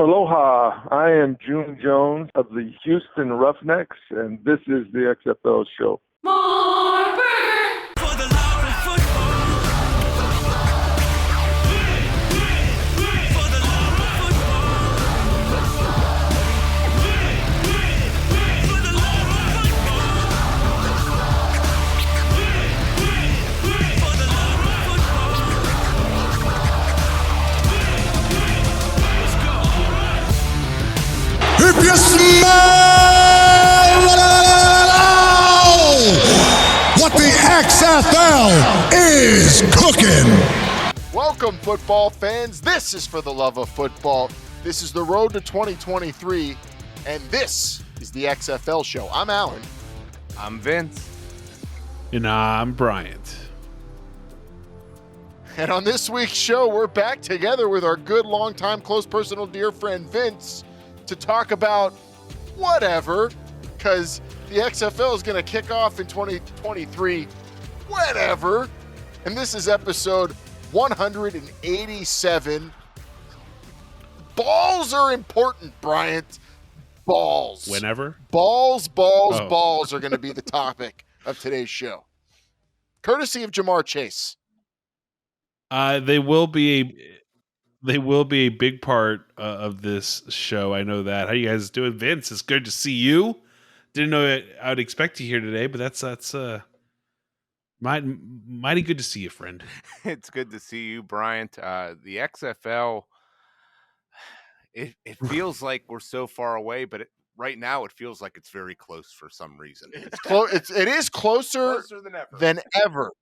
Aloha, I am June Jones of the Houston Roughnecks, and this is the XFL Show. More burger for the love of football. For the love of football. For the love of football. For the love of football. Let's go. If you smell what the XFL is cooking. Welcome, football fans. This is For the Love of Football. This is the road to 2023, and this is the XFL Show. I'm Alan. I'm Vince. And I'm Bryant. And on this week's show, we're back together with our good, long-time, close, personal, dear friend Vince to talk about whatever, because the XFL is going to kick off in 2023, whatever. And this is episode 187. Balls are important, Bryant. Balls. Whenever? Balls are going to be the topic of today's show. Courtesy of Jamar Chase. They will be a big part of this show. I know that. How you guys doing, Vince? It's good to see you. Didn't know I would expect you here today, but that's mighty good to see you, friend. It's good to see you, Bryant. The XFL, it feels like we're so far away, but right now it feels like it's very close for some reason. It is closer than ever.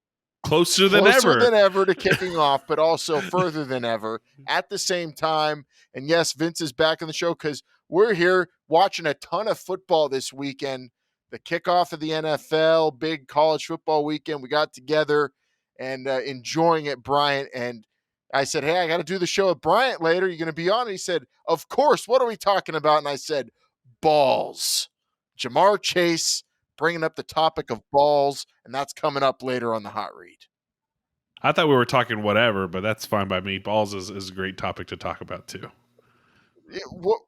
Closer than ever to kicking off, but also further than ever at the same time. And yes, Vince is back on the show because we're here watching a ton of football this weekend. The kickoff of the NFL, big college football weekend. We got together and enjoying it, Bryant. And I said, hey, I got to do the show with Bryant later. You going to be on? And he said, of course. What are we talking about? And I said, balls. Jamar Chase bringing up the topic of balls, and that's coming up later on the Hot Read. I thought we were talking whatever, but that's fine by me. Balls is a great topic to talk about too. Well,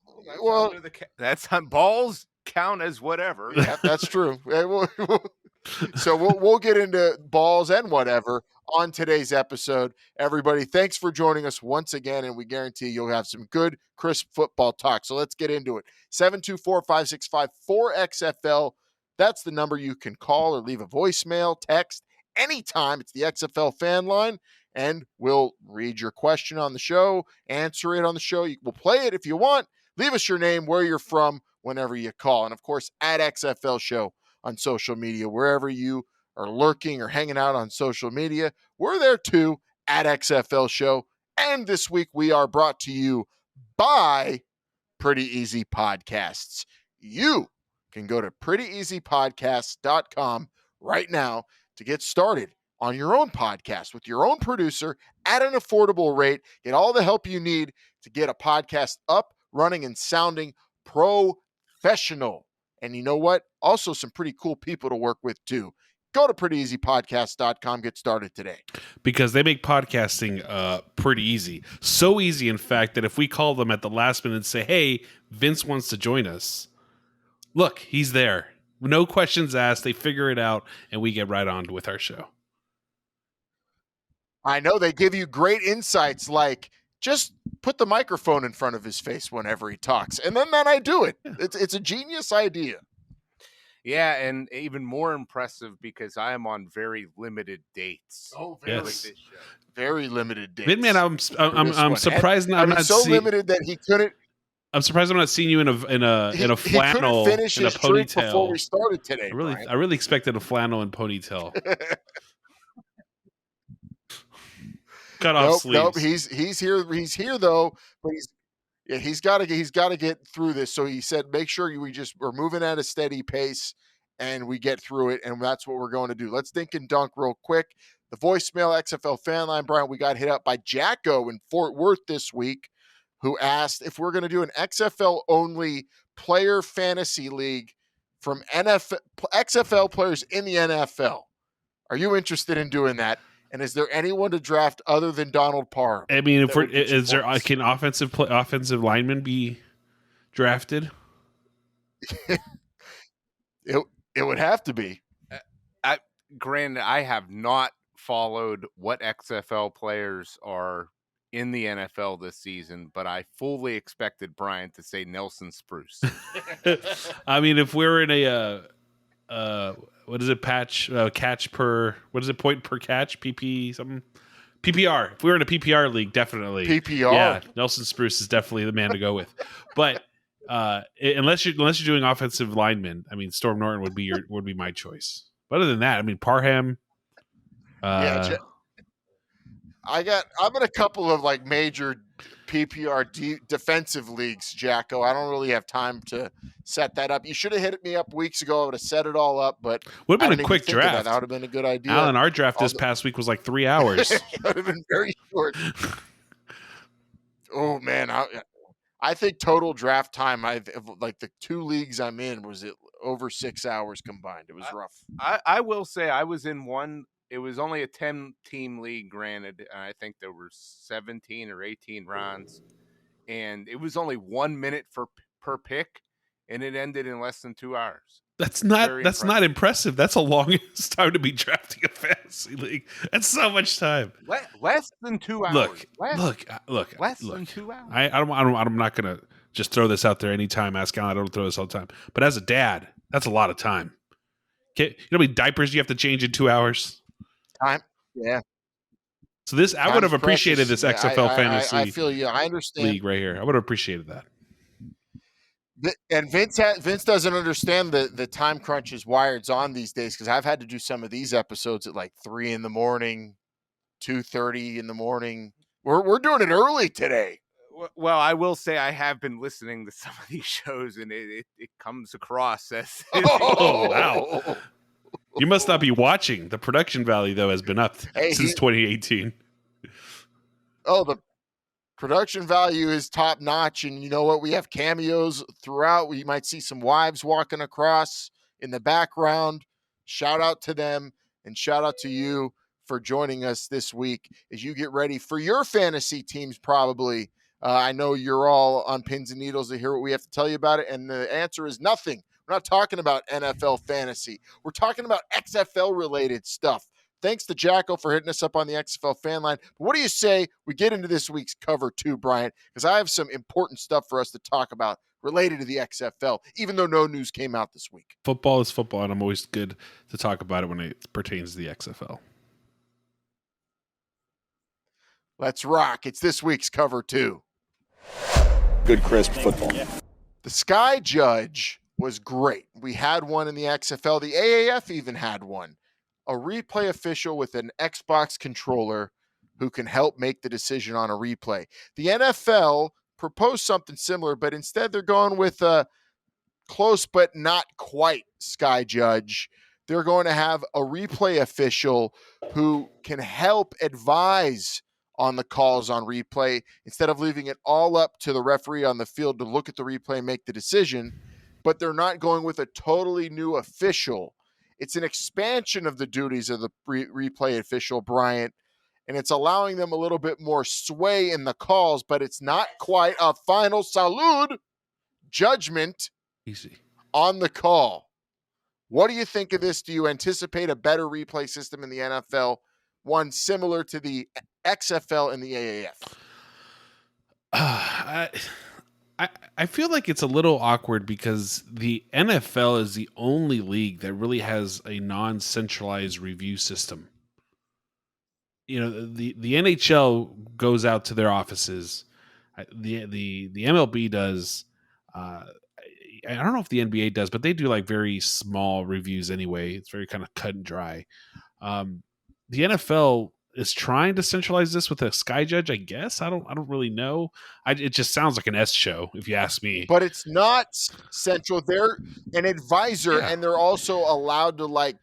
that's on balls count as whatever. Yeah, that's true. So we'll get into balls and whatever on today's episode. Everybody, thanks for joining us once again, and we guarantee you'll have some good, crisp football talk. So let's get into it. 724-565-4XFL. That's the number you can call or leave a voicemail, text, anytime. It's the XFL Fan Line, and we'll read your question on the show, answer it on the show. We'll play it if you want. Leave us your name, where you're from, whenever you call. And, of course, at XFL Show on social media, wherever you are lurking or hanging out on social media, we're there too, at XFL Show. And this week we are brought to you by Pretty Easy Podcasts. You can go to prettyeasypodcasts.com right now to get started on your own podcast with your own producer at an affordable rate. Get all the help you need to get a podcast up, running, and sounding professional. And you know what? Also some pretty cool people to work with too. Go to prettyeasypodcasts.com. Get started today. Because they make podcasting pretty easy. So easy, in fact, that if we call them at the last minute and say, hey, Vince wants to join us, look, he's there. No questions asked. They figure it out, and we get right on with our show. I know they give you great insights like just put the microphone in front of his face whenever he talks. And then I do it. It's a genius idea. Yeah, and even more impressive because I am on very limited dates. Oh, very, yes. Very limited dates. Man, I'm surprised I'm not so limited that he couldn't. I'm surprised I'm not seeing you in a flannel he finish and a his drink ponytail before we started today. I really expected a flannel and ponytail. Cut off sleeves. Nope. He's here. He's here though, but he's got to get through this. So he said, make sure we're moving at a steady pace and we get through it. And that's what we're going to do. Let's dink and dunk real quick. The voicemail XFL Fan Line, Brian, we got hit up by Jacko in Fort Worth this week, who asked if we're going to do an XFL only player fantasy league from XFL players in the NFL. Are you interested in doing that? And is there anyone to draft other than Donald Parham? I mean, if that we're, would get you is there points? can offensive linemen be drafted? It would have to be. Granted, I have not followed what XFL players are in the NFL this season, but I fully expected Brian to say Nelson Spruce. I mean, if we're in a what is it, catch per, what is it, point per catch, PP something, PPR. If we were in a PPR league, definitely PPR. Yeah, Nelson Spruce is definitely the man to go with. But unless you're doing offensive linemen, I mean, Storm Norton would be my choice. But other than that, I mean, Parham. I'm in a couple of like major PPR defensive leagues, Jacko. I don't really have time to set that up. You should have hit me up weeks ago. I would have set it all up, but would have I been a didn't quick even think of draft. That would have been a good idea. Alan, our draft this past week was like 3 hours. It would have been very short. Oh man, I think total draft time, like the 2 leagues I'm in, was it over 6 hours combined. It was rough. I will say I was in one. It was only a 10-team league, granted. And I think there were 17 or 18 rounds, and it was only 1 minute per pick, and it ended in less than 2 hours. That's not impressive. That's a longest time to be drafting a fantasy league. That's so much time. Less than 2 hours. Look. Less than 2 hours. I'm not gonna just throw this out there anytime. Ask Alan. I don't throw this all the time. But as a dad, that's a lot of time. You know how many diapers you have to change in 2 hours? Time, yeah. So I would have appreciated precious. this XFL fantasy. I feel you. I understand. League right here. I would have appreciated that. And Vince doesn't understand the time crunch is Wired's on these days, because I've had to do some of these episodes at like 3 a.m, 2:30 in the morning. We're doing it early today. Well, I will say I have been listening to some of these shows, and it comes across as oh wow. You must not be watching. The production value, though, has been up since 2018. Oh, the production value is top notch. And you know what? We have cameos throughout. You might see some wives walking across in the background. Shout out to them, and shout out to you for joining us this week as you get ready for your fantasy teams, probably. I know you're all on pins and needles to hear what we have to tell you about it. And the answer is nothing. We're not talking about NFL fantasy. We're talking about XFL related stuff. Thanks to Jacko for hitting us up on the XFL Fan Line. But what do you say we get into this week's cover too, Brian? Because I have some important stuff for us to talk about related to the XFL, even though no news came out this week. Football is football, and I'm always good to talk about it when it pertains to the XFL. Let's rock. It's this week's cover too. Good, crisp football. The Sky Judge was great. We had one in the XFL. The AAF even had one. A replay official with an Xbox controller who can help make the decision on a replay. The NFL proposed something similar, but instead they're going with a close but not quite Sky Judge. They're going to have a replay official who can help advise on the calls on replay instead of leaving it all up to the referee on the field to look at the replay and make the decision. But they're not going with a totally new official. It's an expansion of the duties of the replay official, Bryant, and it's allowing them a little bit more sway in the calls, but it's not quite a final salud judgment on the call. What do you think of this? Do you anticipate a better replay system in the NFL, one similar to the XFL and the AAF? I feel like it's a little awkward because the NFL is the only league that really has a non-centralized review system. You know, the NHL goes out to their offices. The MLB does. I don't know if the NBA does, but they do like very small reviews anyway. It's very kind of cut and dry. The NFL is trying to centralize this with a Sky Judge, I guess. I don't really know. It just sounds like an S show, if you ask me. But it's not central. They're an advisor, and they're also allowed to like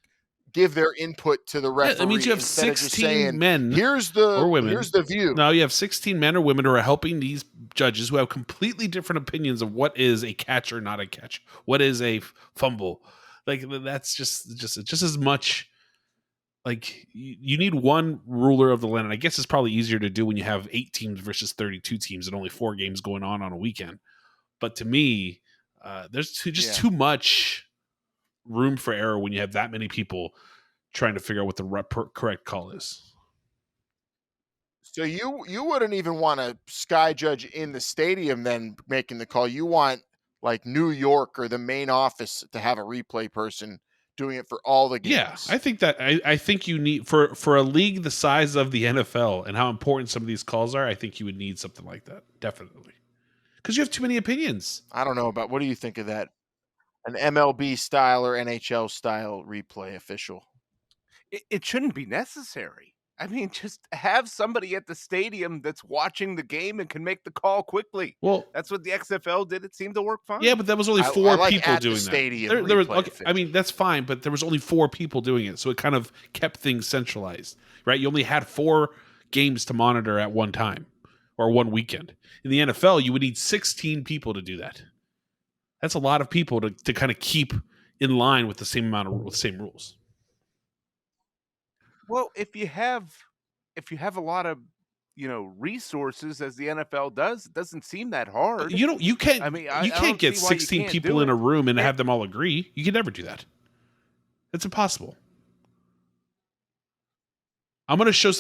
give their input to the referee. Yeah, that means you have 16 men or women. Here's the view. No, you have 16 men or women who are helping these judges who have completely different opinions of what is a catch or not a catch, what is a fumble. Like that's just as much like you need one ruler of the land. And I guess it's probably easier to do when you have 8 teams versus 32 teams and only 4 games going on a weekend. But to me, there's too much room for error when you have that many people trying to figure out what the correct call is. So you wouldn't even want a sky judge in the stadium then making the call. You want like New York or the main office to have a replay person doing it for all the games. Yeah, I think that I think you need for a league the size of the NFL and how important some of these calls are. I think you would need something like that, definitely, because you have too many opinions. I don't know about what do you think of that? An MLB style or NHL style replay official? It shouldn't be necessary. I mean, just have somebody at the stadium that's watching the game and can make the call quickly. Well, that's what the XFL did. It seemed to work fine. Yeah, but that was only 4 like people at doing the stadium that. There was, replay okay, I mean, that's fine, but there was only 4 people doing it, so it kind of kept things centralized, right? You only had 4 games to monitor at one time or one weekend. In the NFL, you would need 16 people to do that. That's a lot of people to kind of keep in line with the same amount of same rules. Well, if you have a lot of resources as the NFL does, it doesn't seem that hard. You can't. I mean, you can't get 16 people in a room and have them all agree. You can never do that. It's impossible. I'm going to show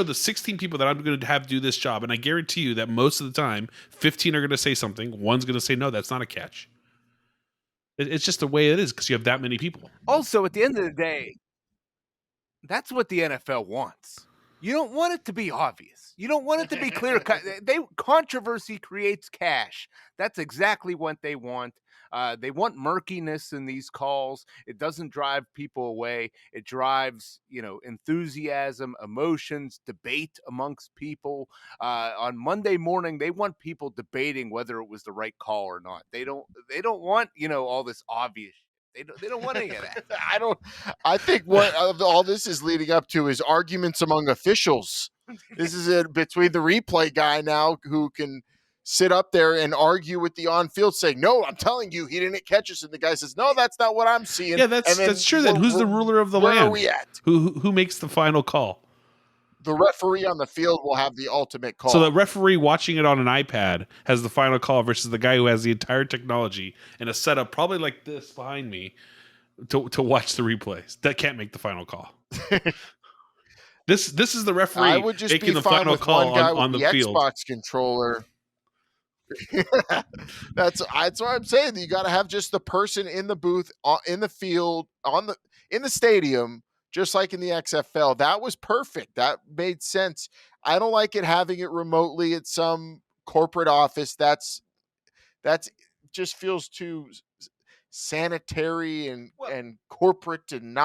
the 16 people that I'm going to have do this job, and I guarantee you that most of the time, 15 are going to say something. One's going to say no. That's not a catch. It's just the way it is because you have that many people. Also, at the end of the day, that's what the NFL wants. You don't want it to be obvious. You don't want it to be clear cut. Controversy creates cash. That's exactly what they want. They want murkiness in these calls. It doesn't drive people away. It drives, enthusiasm, emotions, debate amongst people. On Monday morning, they want people debating whether it was the right call or not. They don't want, all this obvious. They don't want any of that. I think what all this is leading up to is arguments among officials. This is it between the replay guy now who can sit up there and argue with the on-field saying, no, I'm telling you, he didn't catch us. And the guy says, no, that's not what I'm seeing. Yeah, that's true. Then who's the ruler of the land? Where are we at? Who makes the final call? The referee on the field will have the ultimate call. So the referee watching it on an iPad has the final call versus the guy who has the entire technology and a setup probably like this behind me to watch the replays. That can't make the final call. This is the referee making the final call on the field. Xbox controller. That's what I'm saying. You got to have just the person in the booth, in the field, in the stadium. Just like in the XFL, that was perfect. That made sense. I don't like it having it remotely at some corporate office. That's just feels too sanitary and corporate and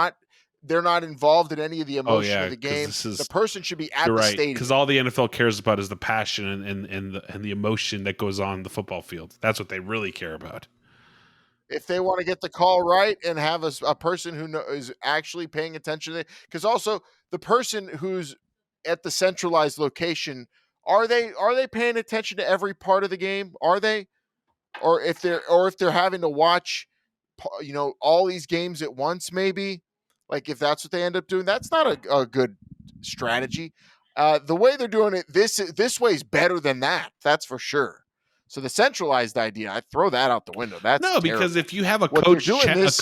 they're not involved in any of the emotion of the game. The person should be at the stadium. Because all the NFL cares about is the passion and the emotion that goes on the football field. That's what they really care about. If they want to get the call right and have a person who is actually paying attention to it, because also the person who's at the centralized location, are they paying attention to every part of the game? Are they? Or if they're having to watch, all these games at once, maybe, like if that's what they end up doing, that's not a good strategy. The way they're doing it, this way is better than that. That's for sure. So the centralized idea, I throw that out the window. That's no, terrible. Because if you have a coach's challenge,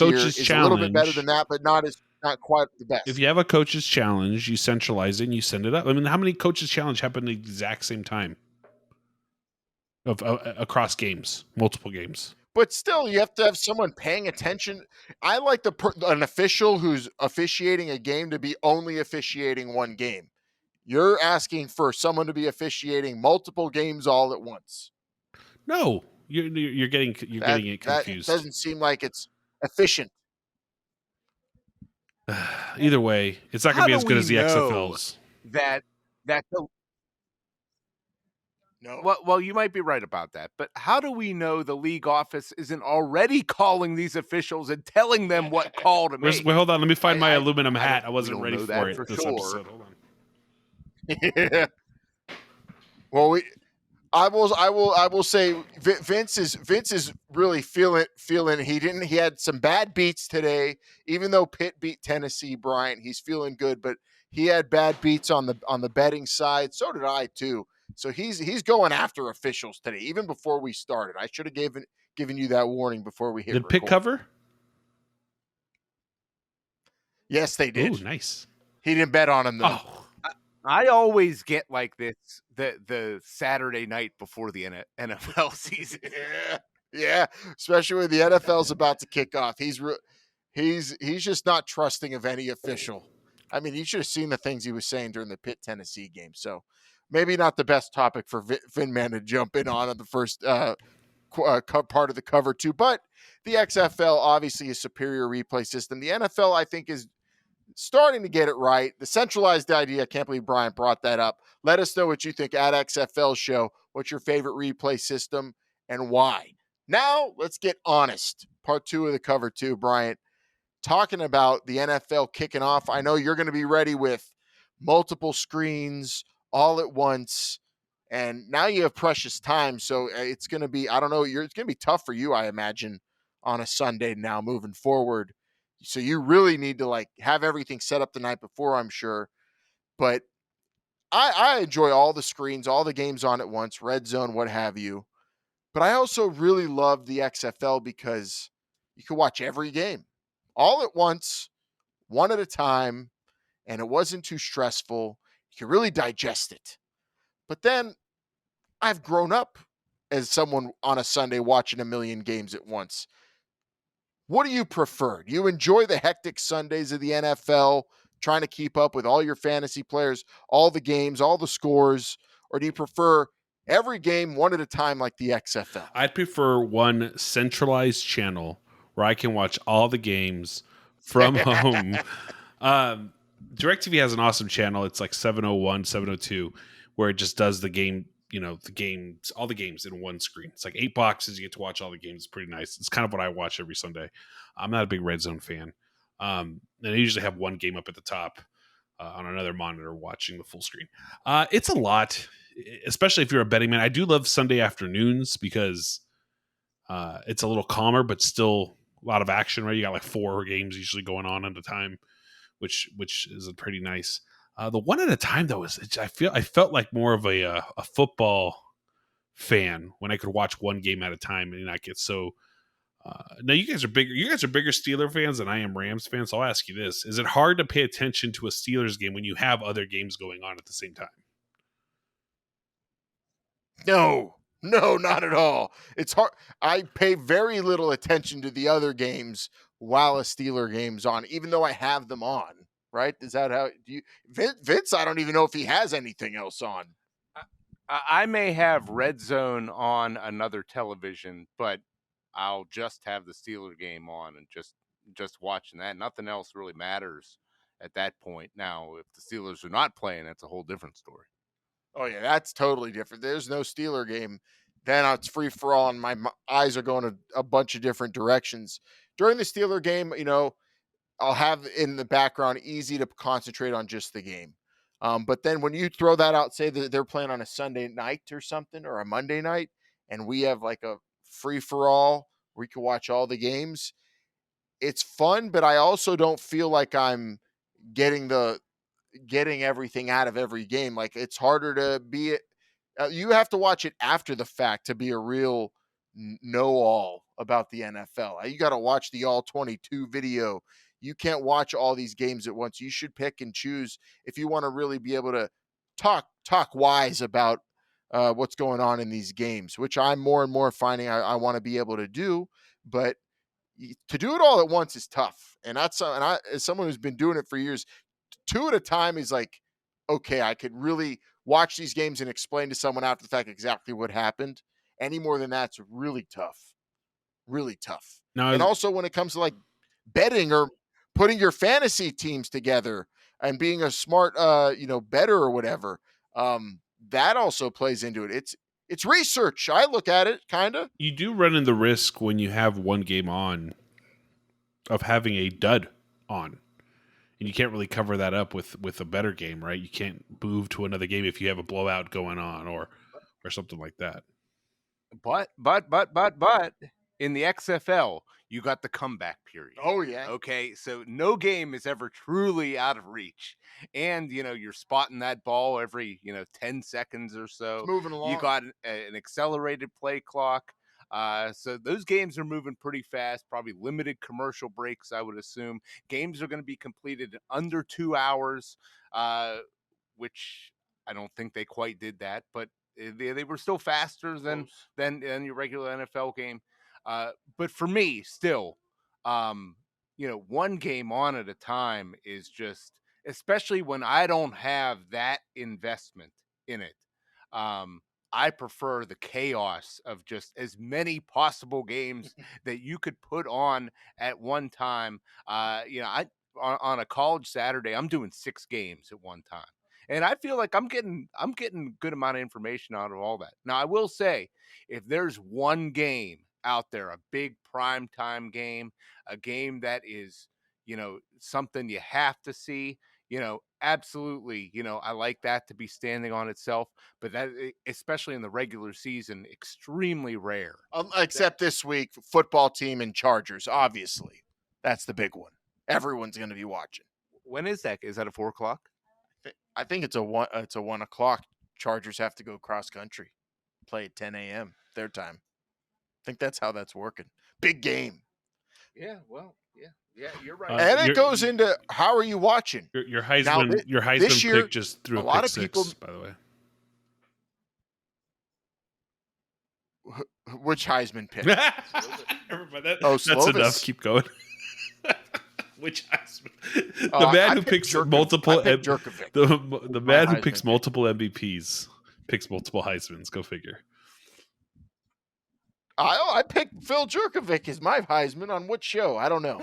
a little bit better than that, but not quite the best. If you have a coach's challenge, you centralize it and you send it up. I mean, how many coaches' challenge happen at the exact same time across games, multiple games? But still, you have to have someone paying attention. I like an official who's officiating a game to be only officiating one game. You're asking for someone to be officiating multiple games all at once. No, you're getting it confused. That doesn't seem like it's efficient. Either way, it's not going to be as good as the XFL's. No. Well, you might be right about that, but how do we know the league office isn't already calling these officials and telling them what call to make? Wait, hold on. Let me find my aluminum hat. I wasn't ready for it for this sure. episode. Hold on. Yeah. Well, I will say Vince is really feeling. He had some bad beats today. Even though Pitt beat Tennessee, Bryant, he's feeling good, but he had bad beats on the betting side. So did I too. So he's going after officials today, even before we started. I should have given you that warning before we hit Did Pitt record. cover? Yes, they did. Oh, nice. He didn't bet on him though. Oh, I always get like this the Saturday night before the NFL season. Yeah, especially when the NFL's about to kick off. He's just not trusting of any official. I mean, you should have seen the things he was saying during the Pitt Tennessee game. So maybe not the best topic for Vinman to jump in on the first part of the cover two. But the XFL obviously is superior replay system. The NFL, I think, is starting to get it right. The centralized idea, I can't believe Brian brought that up. Let us know what you think at XFL Show. What's your favorite replay system and why? Now, let's get honest. Part two of the cover two, Bryant. Talking about the NFL kicking off. I know you're going to be ready with multiple screens all at once. And now you have precious time. So it's going to be, I don't know, it's going to be tough for you, I imagine, on a Sunday now moving forward. So you really need to like have everything set up the night before, I'm sure. But I enjoy all the screens, all the games on at once, red zone, what have you. But I also really love the XFL because you can watch every game all at once, one at a time, and it wasn't too stressful. You can really digest it. But then I've grown up as someone on a Sunday watching a million games at once. What do you prefer? Do you enjoy the hectic Sundays of the NFL, trying to keep up with all your fantasy players, all the games, all the scores, or do you prefer every game one at a time like the XFL? I'd prefer one centralized channel where I can watch all the games from home. DirecTV has an awesome channel. It's like 701, 702, where it just does the game, all the games in one screen. It's like 8 boxes. You get to watch all the games. It's pretty nice. It's kind of what I watch every Sunday. I'm not a big red zone fan. And I usually have one game up at the top on another monitor watching the full screen. It's a lot, especially if you're a betting man. I do love Sunday afternoons because it's a little calmer, but still a lot of action, right? You got like 4 games usually going on at a time, which is pretty nice. The one at a time though I felt like more of a football fan when I could watch one game at a time and not get so. Now you guys are bigger. You guys are bigger Steeler fans than I am Rams fans. So I'll ask you this: is it hard to pay attention to a Steelers game when you have other games going on at the same time? No, not at all. It's hard. I pay very little attention to the other games while a Steeler game's on, even though I have them on. Right? Is that how you Vince? I don't even know if he has anything else on. I may have Red Zone on another television, but I'll just have the Steeler game on and just watching that. Nothing else really matters at that point. Now, if the Steelers are not playing, that's a whole different story. Oh yeah, that's totally different. There's no Steeler game, then it's free for all, and my eyes are going a bunch of different directions. During the Steeler game, I'll have in the background easy to concentrate on just the game. But then when you throw that out, say that they're playing on a Sunday night or something, or a Monday night, and we have like a free for all where we can watch all the games, it's fun, but I also don't feel like I'm getting everything out of every game. Like it's harder to be you have to watch it after the fact to be a real know-all about the NFL. You got to watch the all 22 video. You can't watch all these games at once. You should pick and choose if you want to really be able to talk wise about what's going on in these games, which I'm more and more finding I want to be able to do. But to do it all at once is tough. And as someone who's been doing it for years, 2 at a time is like, okay, I could really watch these games and explain to someone after the fact exactly what happened. Any more than that's really tough. Really tough. Now, and also when it comes to like betting or putting your fantasy teams together and being a smart, bettor or whatever, that also plays into it. It's research. I look at it kind of. You do run in the risk when you have one game on of having a dud on. And you can't really cover that up with a better game, right? You can't move to another game if you have a blowout going on or or something like that. But in the XFL, you got the comeback period. Oh, yeah. Okay, so no game is ever truly out of reach. And, you're spotting that ball every, 10 seconds or so. It's moving You along. got an accelerated play clock. So those games are moving pretty fast, probably limited commercial breaks, I would assume. Games are going to be completed in under 2 hours, which I don't think they quite did that, but they were still faster than your regular NFL game. But for me, still, one game on at a time is just, especially when I don't have that investment in it. I prefer the chaos of just as many possible games that you could put on at one time. On a college Saturday, I'm doing 6 games at one time. And I feel like I'm getting a good amount of information out of all that. Now, I will say, if there's one game out there, a big primetime game, a game that is, something you have to see, absolutely, I like that to be standing on itself. But that, especially in the regular season, extremely rare. Except this week, football team and Chargers, obviously. That's the big one. Everyone's going to be watching. When is that? Is that at 4:00? I think it's a 1 o'clock. Chargers have to go cross country, play at 10 a.m. their time. I think that's how that's working. Big game. Yeah, well, yeah, you're right. And it goes into how are you watching? Your Heisman this year, pick just threw a lot pick of people, six, by the way. Which Heisman pick? That's Slovis. enough. Keep going. Which Heisman? The man who picks multiple the man who picks multiple MVPs picks multiple Heismans. Go figure. I picked Phil Jerkovic as my Heisman on what show? I don't know.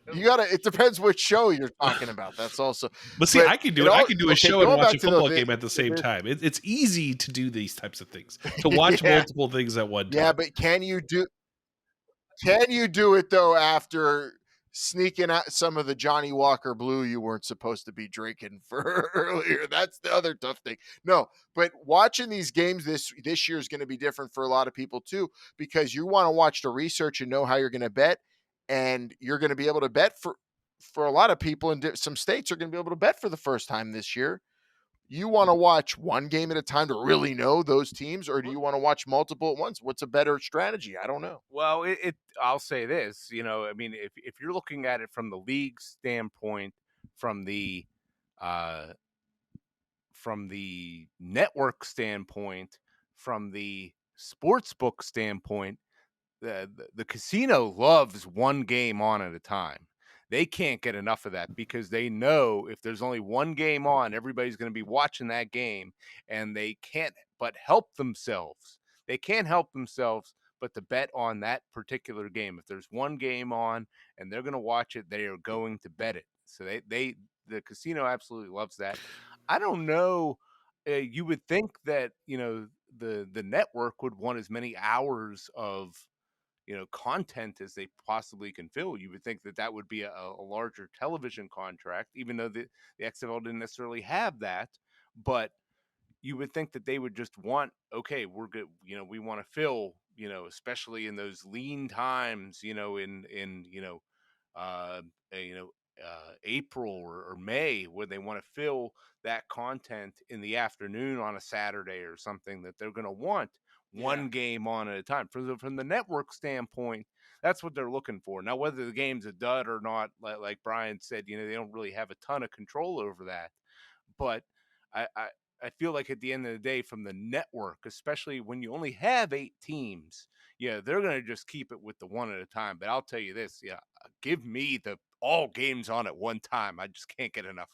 It depends which show you're talking about. That's also. But see, I can do it. I can do a show and watch a football game at the same time. It's easy to do these types of things. To watch multiple things at one time. Yeah, but can you do it though after sneaking out some of the Johnny Walker Blue you weren't supposed to be drinking for earlier? That's the other tough thing. No, but watching these games this year is going to be different for a lot of people too, because you want to watch the research and know how you're going to bet, and you're going to be able to bet for a lot of people in some states are going to be able to bet for the first time this year. You want to watch one game at a time to really know those teams, or do you want to watch multiple at once? What's a better strategy? I don't know. Well, I'll say this, I mean, if you're looking at it from the league standpoint, from the network standpoint, from the sports book standpoint, the casino loves one game on at a time. They can't get enough of that because they know if there's only one game on, everybody's going to be watching that game, and they can't but help themselves. They can't help themselves but to bet on that particular game. If there's one game on and they're going to watch it, they are going to bet it. So the casino absolutely loves that. I don't know. You would think that, the network would want as many hours of content as they possibly can fill. You would think that would be a larger television contract, even though the XFL didn't necessarily have that. But you would think that they would just want, okay, we're good. We want to fill, especially in those lean times, in April or May, where they want to fill that content in the afternoon on a Saturday or something, that they're going to want one game on at a time. From the network standpoint, that's what they're looking for. Now, whether the game's a dud or not, like Brian said, they don't really have a ton of control over that. But I feel like at the end of the day, from the network, especially when you only have 8 teams, they're going to just keep it with the one at a time. But I'll tell you this, give me all games on at one time. I just can't get enough.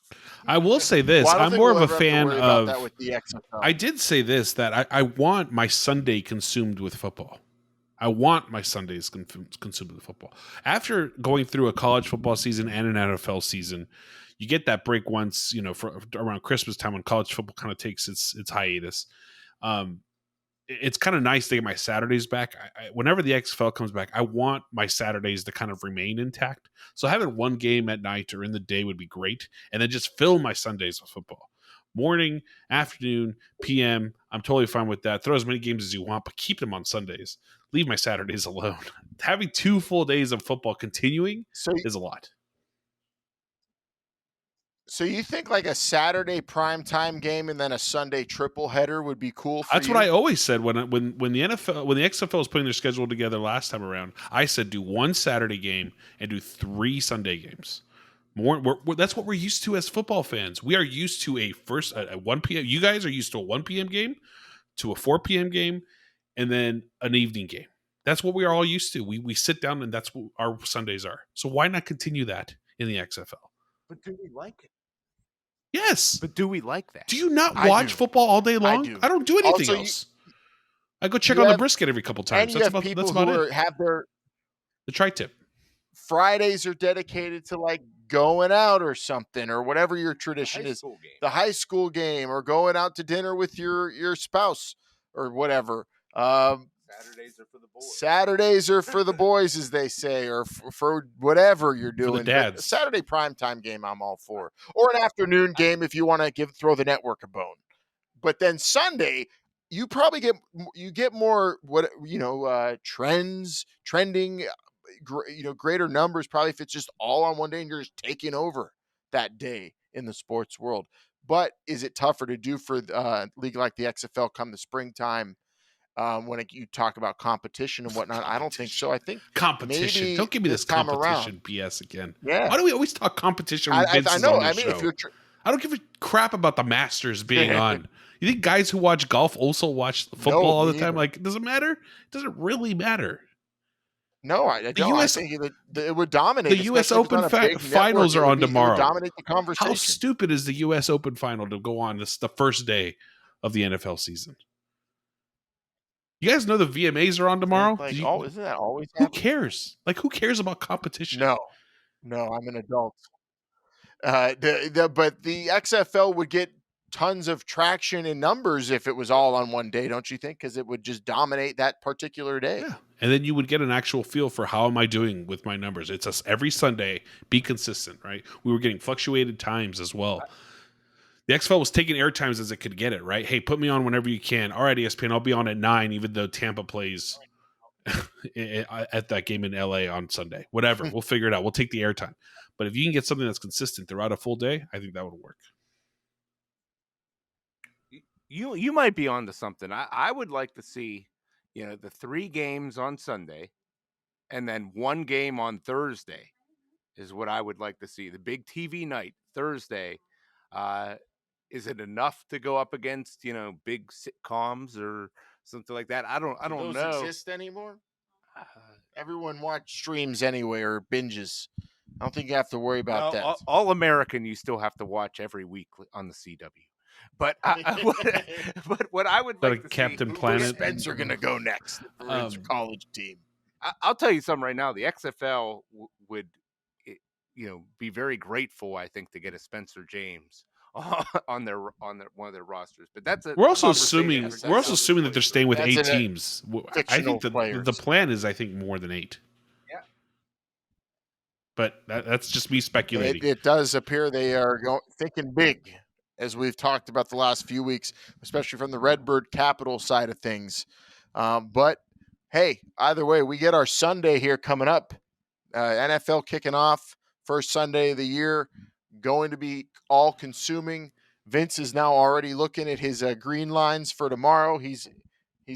I will say this. I'm more of a fan of that with the XFL. I did say this, that I want my Sunday consumed with football. I want my Sundays consumed with football. After going through a college football season and an NFL season, you get that break once, for around Christmas time when college football kind of takes its hiatus. It's kind of nice to get my Saturdays back. Whenever the XFL comes back, I want my Saturdays to kind of remain intact. So having one game at night or in the day would be great. And then just fill my Sundays with football. Morning, afternoon, PM. I'm totally fine with that. Throw as many games as you want, but keep them on Sundays. Leave my Saturdays alone. Having 2 full days of football continuing is a lot. So you think like a Saturday primetime game and then a Sunday triple header would be cool for That's you? what I always said when the XFL was putting their schedule together last time around. I said do 1 Saturday game and do 3 Sunday games. That's what we're used to as football fans. We are used to a 1 p.m. You guys are used to a 1 p.m. game, to a 4 p.m. game, and then an evening game. That's what we are all used to. We sit down and that's what our Sundays are. So why not continue that in the XFL? But do we like it? Yes. But do we like that? Do you not watch football all day long? I don't do anything else. I go check on the brisket every couple times. And you have people who have the tri-tip. Fridays are dedicated to like going out or something or whatever your tradition is. The high school game or going out to dinner with your spouse or whatever. Saturdays are for the boys. Saturdays are for the boys, as they say, or for whatever you're doing. For the dads. A Saturday primetime game, I'm all for, or an afternoon game if you want to throw the network a bone. But then Sunday, you probably get more trending, greater numbers. Probably if it's just all on one day and you're just taking over that day in the sports world. But is it tougher to do for a league like the XFL come the springtime? When you talk about competition and whatnot, I don't think so. I think competition. Don't give me this competition BS again. Yeah. Why do we always talk competition when Vince is on the show? I don't give a crap about the Masters being on. You think guys who watch golf also watch football all the time? Like, does it matter? Does it really matter? No, I don't. I think it would dominate. The U.S. Open finals are on tomorrow. It would dominate the conversation. How stupid is the U.S. Open final to go on the first day of the NFL season? You guys know the VMAs are on tomorrow? Isn't that always Who cares? Like, who cares about competition? No, I'm an adult. But the XFL would get tons of traction in numbers if it was all on one day, don't you think? Because it would just dominate that particular day. Yeah. And then you would get an actual feel for how am I doing with my numbers. It's us every Sunday, be consistent, right? We were getting fluctuated times as well. The XFL was taking air times as it could get it, right? Hey, put me on whenever you can. All right, ESPN, I'll be on at 9, even though Tampa plays at that game in LA on Sunday. Whatever, we'll figure it out. We'll take the air time. But if you can get something that's consistent throughout a full day, I think that would work. You might be onto something. I would like to see, the 3 games on Sunday, and then 1 game on Thursday, is what I would like to see. The big TV night Thursday. Is it enough to go up against, big sitcoms or something like that? I don't those know. Exist anymore? Everyone watch streams anyway or binges. I don't think you have to worry about that. All American, you still have to watch every week on the CW. But what I would like to Captain see, Planet. Spencer going to go next for his college team. I'll tell you something right now. The XFL would, be very grateful, I think, to get a Spencer James on one of their rosters. But we're also assuming that they're staying with 8 teams. I think the plan is more than 8. Yeah. But that's just me speculating. It does appear they are thinking big, as we've talked about the last few weeks, especially from the Redbird Capital side of things. But hey, either way, we get our Sunday here coming up. NFL kicking off, first Sunday of the year, going to be all consuming. Vince is now already looking at his green lines for tomorrow. He's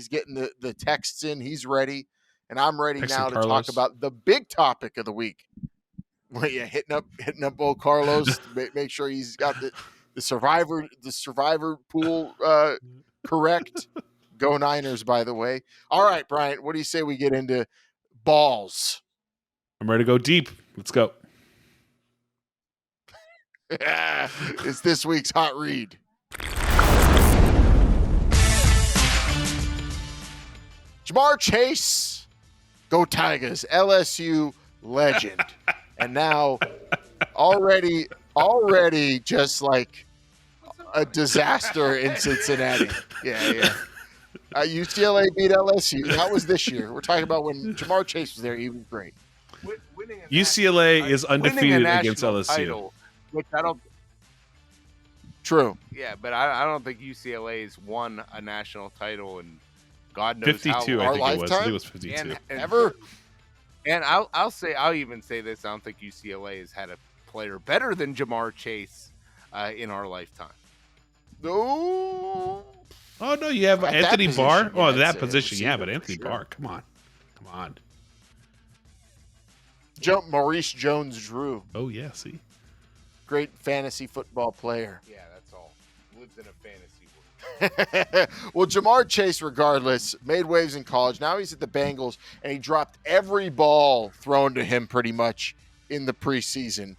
getting the texts in. He's ready. And I'm ready now to talk about the big topic of the week. Well, yeah, hitting up old Carlos, make sure he's got the survivor pool correct. Go Niners, by the way. All right, Bryant, what do you say we get into balls? I'm ready to go deep. Let's go. It's this week's hot read. Jamar Chase, go Tigers, LSU legend. And now already just like a disaster in Cincinnati. Yeah. UCLA beat LSU. That was this year. We're talking about when Jamar Chase was there. He was great. UCLA is undefeated against LSU. Title, which I don't. True. Yeah, but I don't think UCLA's won a national title in God knows 52, how I long. think it was. I think it lifetime? was 52. And Ever? And I'll even say this: I don't think UCLA has had a player better than Jamar Chase in our lifetime. No. Oh, no, you have At that Anthony position, Barr. yeah, Oh, I'd that say position, yeah, receiver but for Anthony sure. Barr, come on. Come on. Maurice Jones-Drew, Oh, yeah, see? great fantasy football player. Yeah, that's all. Lives in a fantasy world. Well, Jamar Chase, regardless, made waves in college. Now he's at the Bengals, and he dropped every ball thrown to him pretty much in the preseason.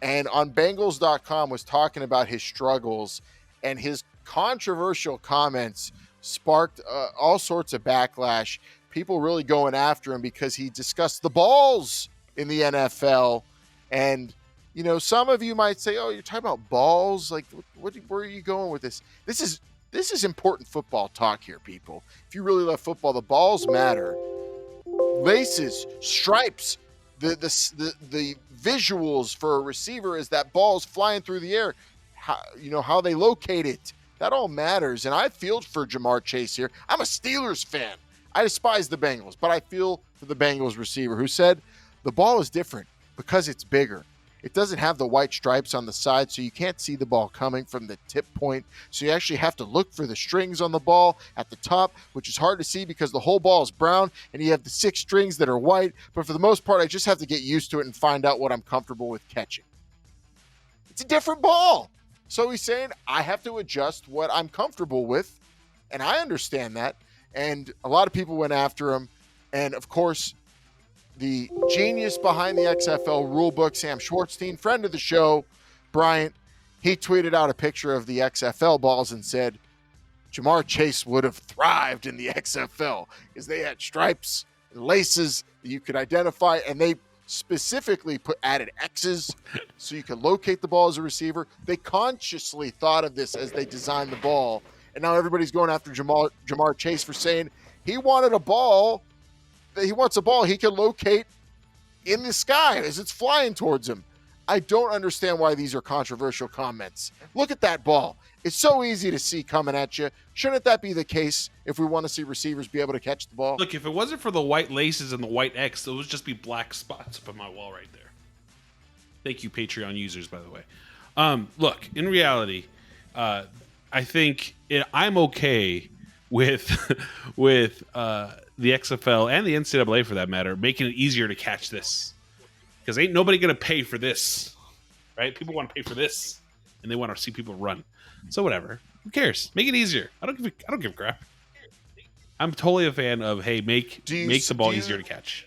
And on Bengals.com was talking about his struggles, and his controversial comments sparked all sorts of backlash. People really going after him because he discussed the balls in the NFL. And, you know, some of you might say, oh, you're talking about balls? Like, where are you going with this? This is important football talk here, people. If you really love football, the balls matter. Laces, stripes, the visuals for a receiver is that ball's flying through the air. How they locate it. That all matters. And I feel for Jamar Chase here. I'm a Steelers fan. I despise the Bengals, but I feel for the Bengals receiver who said the ball is different because it's bigger. It doesn't have the white stripes on the side, so you can't see the ball coming from the tip point. So you actually have to look for the strings on the ball at the top, which is hard to see because the whole ball is brown and you have the 6 strings that are white. But for the most part, I just have to get used to it and find out what I'm comfortable with catching. It's a different ball. So he's saying I have to adjust what I'm comfortable with, and I understand that. And a lot of people went after him. And, of course, the genius behind the XFL rulebook, Sam Schwartzstein, friend of the show, Bryant, he tweeted out a picture of the XFL balls and said, Jamar Chase would have thrived in the XFL because they had stripes and laces that you could identify, and they specifically added X's so you could locate the ball as a receiver. They consciously thought of this as they designed the ball, and now everybody's going after Jamar Chase for saying he wanted a ball. He wants a ball he can locate in the sky as it's flying towards him. I don't understand why these are controversial comments. Look at that ball. It's so easy to see coming at you. Shouldn't that be the case if we want to see receivers be able to catch the ball? Look, if it wasn't for the white laces and the white X, it would just be black spots up on my wall right there. Thank you, Patreon users, by the way. Look, in reality, I think I'm okay with the XFL and the NCAA, for that matter, making it easier to catch this. Because ain't nobody going to pay for this, right? People want to pay for this, and they want to see people run. So whatever. Who cares? Make it easier. I don't give a crap. I'm totally a fan of, hey, make the ball easier to catch.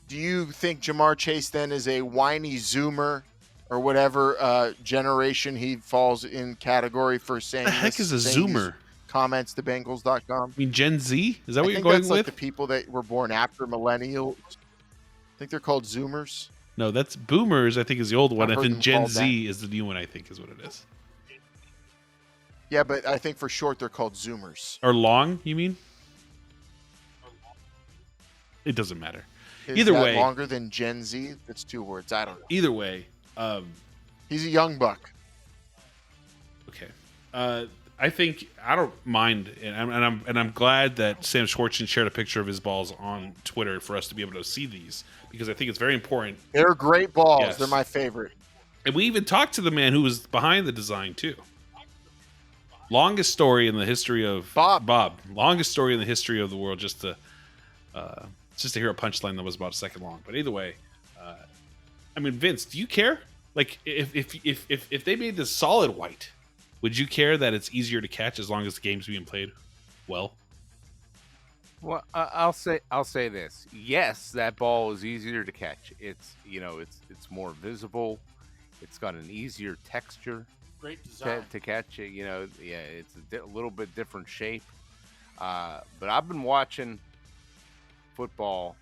Do you think Jamar Chase then is a whiny Zoomer or whatever generation he falls in category for saying What the heck is a Zoomer? Comments to Bengals.com. I mean, Gen Z? Is that what you're I think going that's with? like the people that were born after millennials. I think they're called Zoomers. No, that's Boomers, I think, is the old one. I've And heard then them Gen called Z is the new one, I think, is what it is. Yeah, but I think for short they're called Zoomers. Or long, you mean? It doesn't matter. Is Either that way, longer than Gen Z? It's 2 words. I don't know. either way, He's a young buck. okay. I think I don't mind, and I'm glad that Sam Schwartzen shared a picture of his balls on Twitter for us to be able to see these, because I think it's very important. They're great balls. Yes. They're my favorite. And we even talked to the man who was behind the design too. Longest story in the history of Bob. Longest story in the history of the world. Just to hear a punchline that was about a second long. But either way, I mean, Vince, do you care? Like, if they made this solid white, would you care that it's easier to catch as long as the game's being played well? Well, I'll say this. Yes, that ball is easier to catch. It's more visible. It's got an easier texture. Great design. To catch it. It's a little bit different shape. But I've been watching football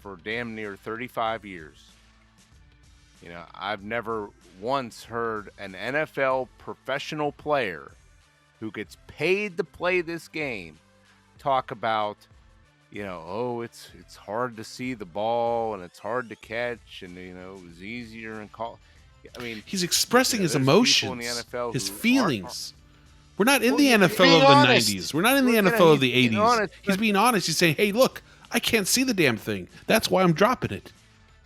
for damn near 35 years. I've never once heard an NFL professional player who gets paid to play this game talk about, it's hard to see the ball and it's hard to catch and, it was easier and call. I mean, He's expressing his there's people emotions, in the NFL his who feelings. We're not in Well, the he's NFL being of the honest. 90s. We're not in the Well, NFL of the he's being 80s. honest, He's but- being honest. He's saying, hey, look, I can't see the damn thing. That's why I'm dropping it.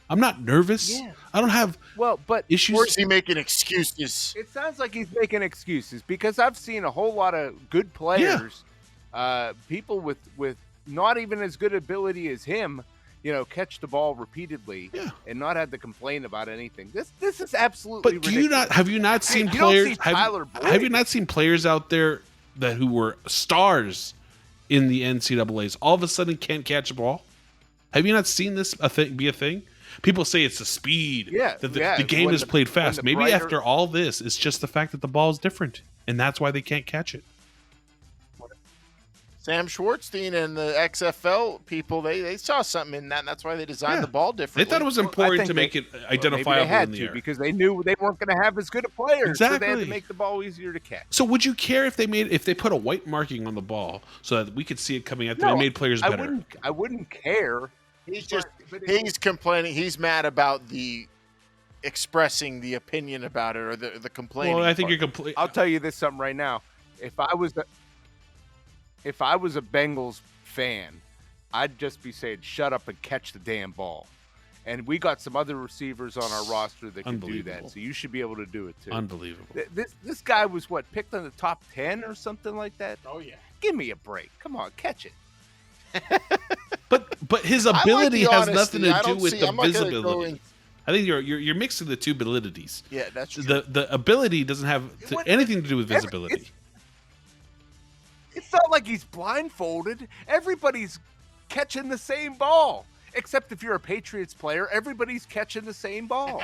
I'm not nervous. Yeah. I don't have Well, but issues. Or is he making excuses? it sounds like he's making excuses because I've seen a whole lot of good players, people with not even as good ability as him, catch the ball repeatedly and not have to complain about anything. This is absolutely But ridiculous. have you not seen You don't players? see Tyler Have you Boyd. not seen players out there who were stars in the NCAAs all of a sudden can't catch a ball? Have you not seen this be a thing? People say it's the speed. Yeah, that yeah, the game when is the- played when fast. the Maybe brighter- after all this, it's just the fact that the ball is different, and that's why they can't catch it. Sam Schwartzstein and the XFL people, they saw something in that, and that's why they designed Yeah. the ball They differently. thought it was Well, I important think to make it maybe identifiable they had in the to air. because they knew they weren't going to have as good a players, so they had Exactly. to make the ball easier to catch. So would you care if they put a white marking on the ball so that we could see it coming at them and made players better? I wouldn't care. He's complaining. He's mad about the expressing the opinion about it or the complaining. Well, I think part. you're complete. I'll tell you this something right now. If I was a Bengals fan, I'd just be saying, "Shut up and catch the damn ball." And we got some other receivers on our roster that can do Unbelievable. that, so you should be able to do it too. Unbelievable. This guy was picked in the top 10 or something like that. Oh yeah. Give me a break. Come on, catch it. But his I like ability the has honesty. nothing I to do don't with see- the I'm not gonna go visibility. in- I think you're mixing the two validities. Yeah, that's true. The ability doesn't have What- anything to do with every- visibility. It's not like he's blindfolded. Everybody's catching the same ball. Except if you're a Patriots player, everybody's catching the same ball.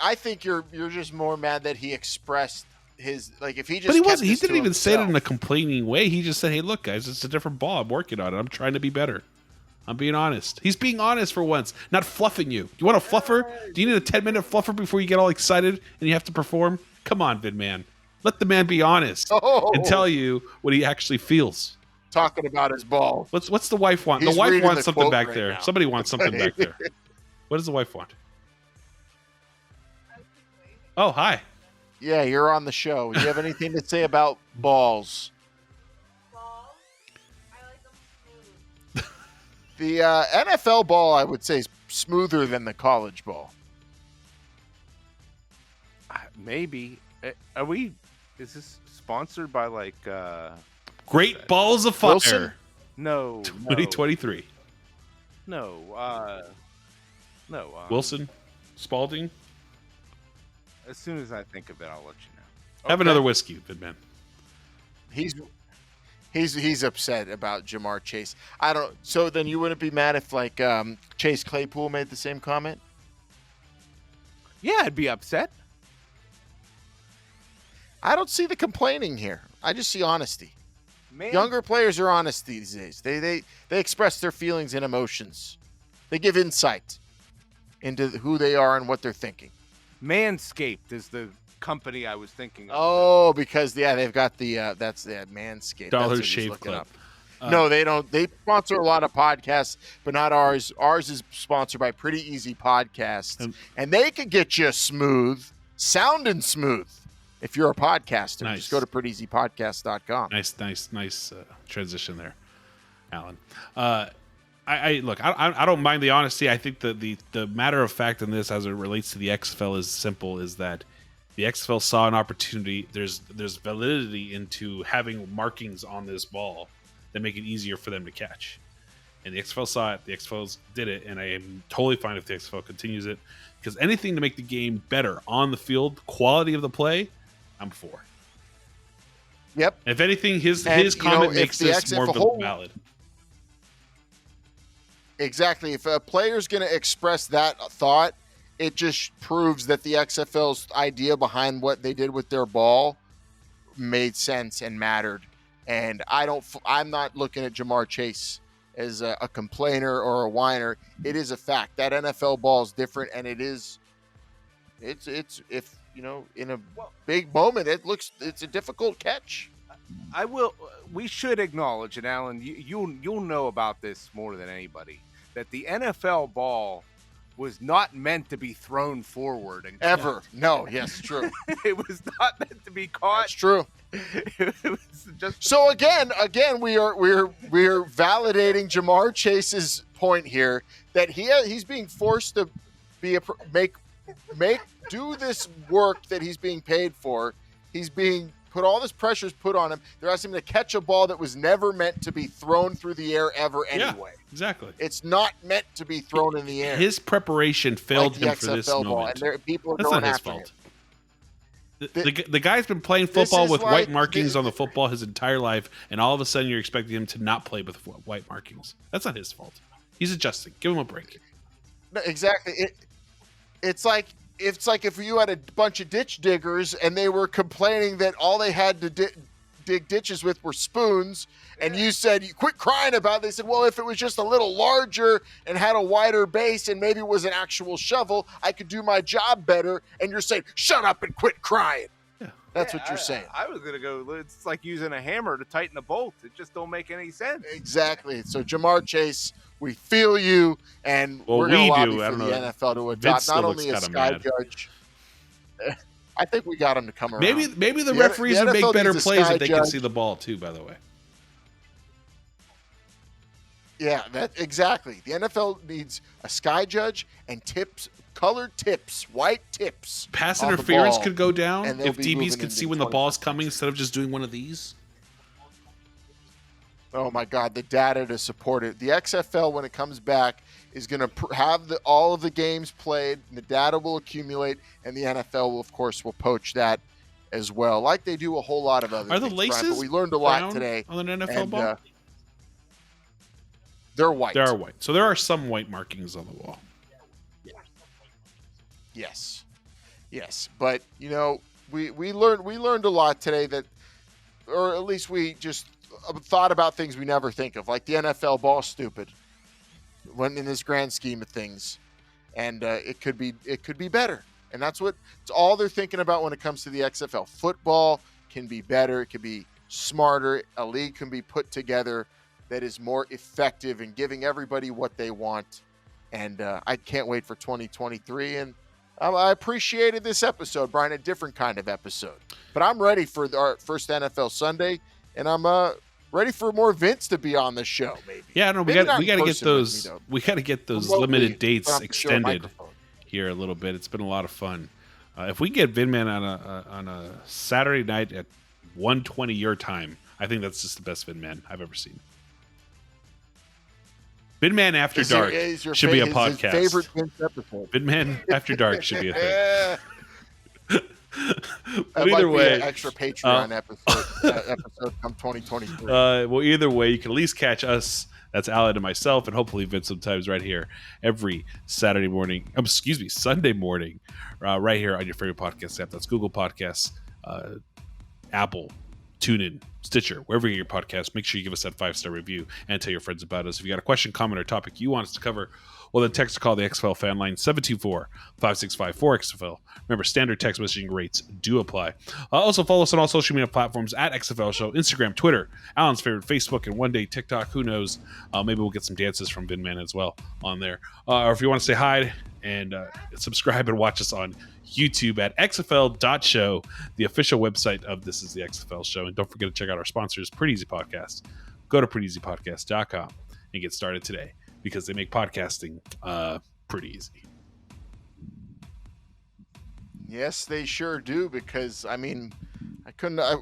I think you're just more mad that he expressed his if he just. But he kept wasn't. He this to didn't even say it in a himself. complaining way. He just said, "Hey, look, guys, it's a different ball. I'm working on it. I'm trying to be better. I'm being honest." He's being honest for once, not fluffing you. You want a fluffer? Do you need a 10-minute fluffer before you get all excited and you have to perform? Come on, Vid man. Let the man be honest and tell you what he actually feels. Talking about his ball. What's the wife want? He's The wife reading wants the something quote back right there. now. Somebody wants something back there. What does the wife want? Oh, hi. Yeah, you're on the show. Do you have anything to say about balls? The NFL ball, I would say, is smoother than the college ball. Maybe. Are we? Is this sponsored by Great balls of fire. Wilson? No. 2023. No. No. Wilson, Spalding. As soon as I think of it, I'll let you know. Have another whiskey, Vid man. He's upset about Jamar Chase. I don't. So then you wouldn't be mad if Chase Claypool made the same comment? Yeah, I'd be upset. I don't see the complaining here. I just see honesty. Man, Younger players are honest these days. They express their feelings and emotions. They give insight into who they are and what they're thinking. Manscaped is the company I was thinking of. Oh, because they've got the Manscaped. Dollar That's what he's Shave looking Club. up. No, they don't. They sponsor a lot of podcasts, but not ours. Ours is sponsored by Pretty Easy Podcasts, and they can get you smooth, sounding smooth. If you're a podcaster, Nice. just go to prettyeasypodcast.com. Nice transition there, Alan. I look. I don't mind the honesty. I think the matter of fact in this, as it relates to the XFL, is simple: is that the XFL saw an opportunity. There's validity into having markings on this ball that make it easier for them to catch. And the XFL saw it. The XFL did it, and I am totally fine if the XFL continues it, because anything to make the game better on the field, quality of the play, I'm for. Yep. If anything, his And, comment if makes the this more XFL valid. Exactly. If a player's going to express that thought, it just proves that the XFL's idea behind what they did with their ball made sense and mattered. And I'm not looking at Jamar Chase as a complainer or a whiner. It is a fact that NFL ball is different, and it's if in a big moment it's a difficult catch. I will. We should acknowledge, and Alan, you'll know about this more than anybody, that the NFL ball was not meant to be thrown forward. And Ever. No, yes, true. it was not meant to be caught. That's true. It was just So again, we're validating Jamar Chase's point here that he's being forced to be do this work that he's being paid for. He's being put all this pressure's put on him. They're asking him to catch a ball that was never meant to be thrown through the air ever anyway. Yeah, exactly. It's not meant to be thrown in the air. His preparation failed him for this ball, moment. and people are That's going not his after fault. him. The guy's been playing football is with like white markings on the football his entire life, and all of a sudden you're expecting him to not play with white markings. That's not his fault. He's adjusting. Give him a break. No, exactly. It's like if you had a bunch of ditch diggers and they were complaining that all they had to dig ditches with were spoons, and you said, you quit crying about it. They said, well, if it was just a little larger and had a wider base and maybe it was an actual shovel, I could do my job better. And you're saying, shut up and quit crying. Yeah. That's what you're saying. I was going to go, it's like using a hammer to tighten a bolt. It just don't make any sense. Exactly. So Jamar Chase, we feel you, and we're going to lobby for the NFL to adopt not only a sky judge. I think we got him to come around. Maybe the referees would make better plays if they can see the ball too, by the way. Yeah, exactly. The NFL needs a sky judge and colored tips, white tips. Pass interference could go down and if DBs could see when the ball's coming instead of just doing one of these. Oh my God, the data to support it. The XFL, when it comes back, is going to have all of the games played. And the data will accumulate, and the NFL will, of course, poach that as well, like they do a whole lot of other. Are the things, laces? Brian, but we learned a lot today on an NFL ball. They're white. They are white. So there are some white markings on the wall. Yes. But we learned a lot today or at least we just thought about things we never think of, like the NFL ball stupid when in this grand scheme of things, and it could be better, and it's all they're thinking about when it comes to the XFL. Football can be better. It can be smarter. A league can be put together that is more effective in giving everybody what they want. And I can't wait for 2023. And I appreciated this episode, Brian, a different kind of episode. But I'm ready for our first NFL Sunday, and I'm ready for more Vince to be on the show. Maybe. Yeah, no, we got to get those. We got to get those limited dates extended here a little bit. It's been a lot of fun. If we get Vinman on a Saturday night at 1:20 your time, I think that's just the best Vinman I've ever seen. Vidman After Dark should be a podcast. His favorite Vince episode. Vidman After Dark should be a thing. But either way, an extra Patreon episode come 2023. Well, either way, you can at least catch us. That's Alan and myself, and hopefully Vince sometimes right here every Sunday morning, right here on your favorite podcast app. That's Google Podcasts, Apple, TuneIn, Stitcher, wherever you get your podcast. Make sure you give us that 5-star review and tell your friends about us. If you got a question, comment, or topic you want us to cover, well, then text or call the XFL Fan Line 724-565-4XFL. Remember, standard text messaging rates do apply. Also, follow us on all social media platforms at XFL Show, Instagram, Twitter, Alan's favorite, Facebook, and one day TikTok. Who knows? Maybe we'll get some dances from Vinman as well on there. Or if you want to say hi and subscribe and watch us on YouTube at xfl.show, the official website of This Is the XFL Show. And don't forget to check out our sponsors, Pretty Easy Podcast. Go to prettyeasypodcast.com and get started today, because they make podcasting pretty easy. Yes, they sure do, because, I mean,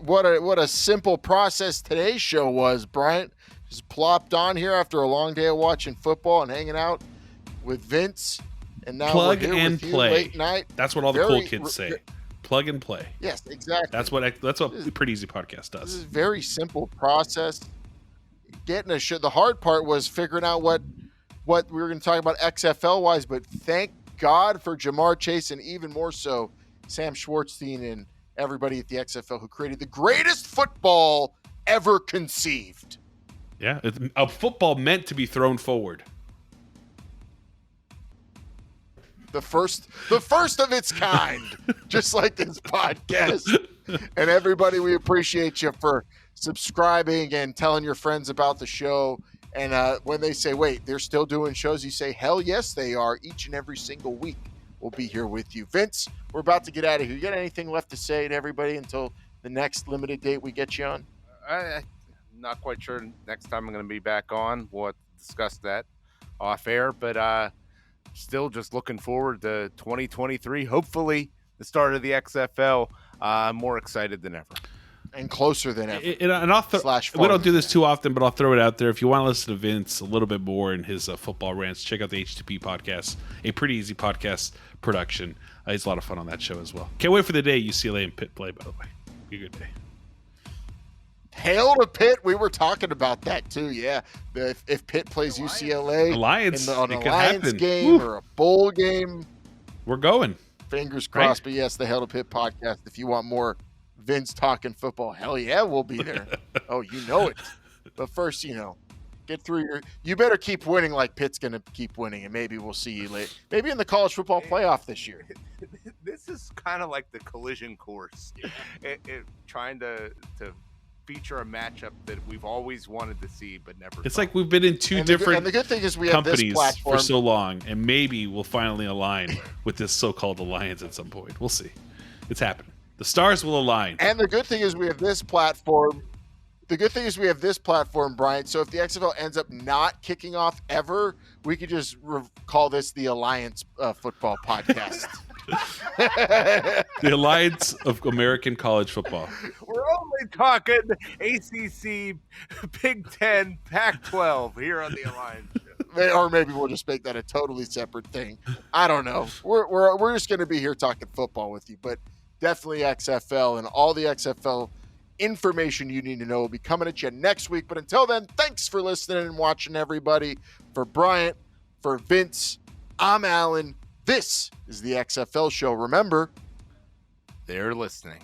what a simple process today's show was, Bryant. Just plopped on here after a long day of watching football and hanging out with Vince. And now plug we're here and with you play. Late night. That's what all the cool kids say. Plug and play. Yes, exactly. That's what the Pretty Easy Podcast does. This is a very simple process. Getting a show. The hard part was figuring out what we were going to talk about XFL wise, but thank God for Jamar Chase, and even more so Sam Schwartzstein and everybody at the XFL who created the greatest football ever conceived. Yeah, a football meant to be thrown forward. The first of its kind, just like this podcast. And everybody, we appreciate you for subscribing and telling your friends about the show And when they say, wait, they're still doing shows, you say, hell yes, they are. Each and every single week, we'll be here with you. Vince, we're about to get out of here. You got anything left to say to everybody until the next limited date we get you on? I'm not quite sure next time I'm going to be back on. We'll discuss that off air, but still just looking forward to 2023. Hopefully, the start of the XFL. I'm more excited than ever. And closer than ever. We don't do this too often, but I'll throw it out there. If you want to listen to Vince a little bit more in his football rants, check out the H2P podcast, a pretty easy podcast production. It's a lot of fun on that show as well. Can't wait for the day UCLA and Pitt play, by the way. Be a good day. Hail to Pitt. We were talking about that too. Yeah. If Pitt plays UCLA on a Lions game or a bowl game, we're going. Fingers crossed. Right? But yes, the Hail to Pitt podcast. If you want more Vince talking football, hell yeah, we'll be there. Oh, you know it. But first, get through you better keep winning like Pitt's going to keep winning, and maybe we'll see you later. Maybe in the college football playoff this year. This is kind of like the collision course. Trying to feature a matchup that we've always wanted to see but never. It's like we've been in two different and the good thing is we have companies this platform for so long, and maybe we'll finally align with this so-called alliance at some point. We'll see. It's happening. The stars will align. And the good thing is we have this platform. Brian. So if the XFL ends up not kicking off ever, we could just call this the Alliance Football Podcast. The Alliance of American College Football. We're only talking ACC, Big Ten, Pac-12 here on the Alliance Show. Or maybe we'll just make that a totally separate thing. I don't know. We're just going to be here talking football with you, but definitely XFL and all the XFL information you need to know will be coming at you next week. But until then, thanks for listening and watching, everybody. For Bryant, for Vince, I'm Alan. This is the XFL Show. Remember, they're listening.